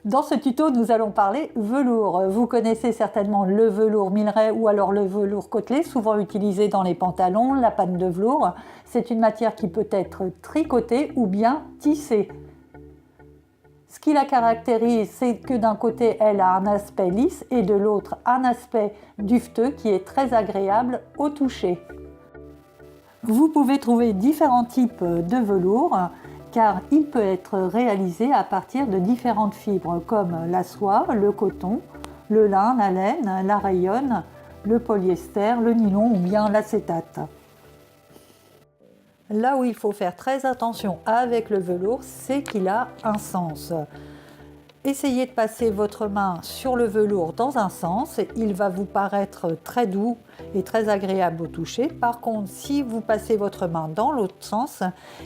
Dans ce tuto, nous allons parler velours. Vous connaissez certainement le velours Milleret ou alors le velours côtelé, souvent utilisé dans les pantalons, la panne de velours. C'est une matière qui peut être tricotée ou bien tissée. Ce qui la caractérise, c'est que d'un côté, elle a un aspect lisse et de l'autre, un aspect duveteux qui est très agréable au toucher. Vous pouvez trouver différents types de velours, car il peut être réalisé à partir de différentes fibres comme la soie, le coton, le lin, la laine, la rayonne, le polyester, le nylon ou bien l'acétate. Là où il faut faire très attention avec le velours, c'est qu'il a un sens. Essayez de passer votre main sur le velours dans un sens, il va vous paraître très doux et très agréable au toucher. Par contre, si vous passez votre main dans l'autre sens,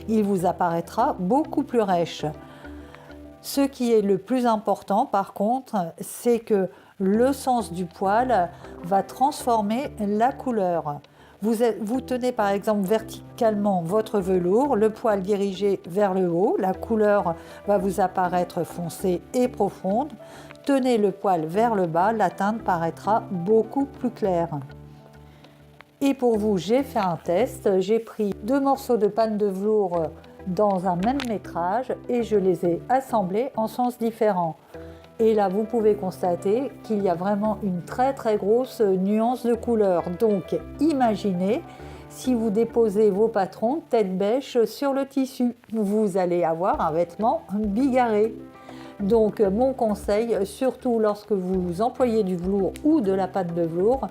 il vous apparaîtra beaucoup plus rêche. Ce qui est le plus important par contre, c'est que le sens du poil va transformer la couleur. Vous tenez par exemple verticalement votre velours, le poil dirigé vers le haut, la couleur va vous apparaître foncée et profonde. Tenez le poil vers le bas, la teinte paraîtra beaucoup plus claire. Et pour vous, j'ai fait un test, j'ai pris 2 morceaux de panne de velours dans un même métrage et je les ai assemblés en sens différents. Et là, vous pouvez constater qu'il y a vraiment une très grosse nuance de couleur. Donc, imaginez si vous déposez vos patrons tête bêche sur le tissu. Vous allez avoir un vêtement bigarré. Donc, mon conseil, surtout lorsque vous employez du velours ou de la pâte de velours,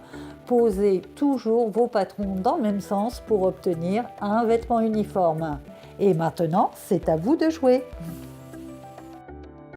posez toujours vos patrons dans le même sens pour obtenir un vêtement uniforme. Et maintenant, c'est à vous de jouer.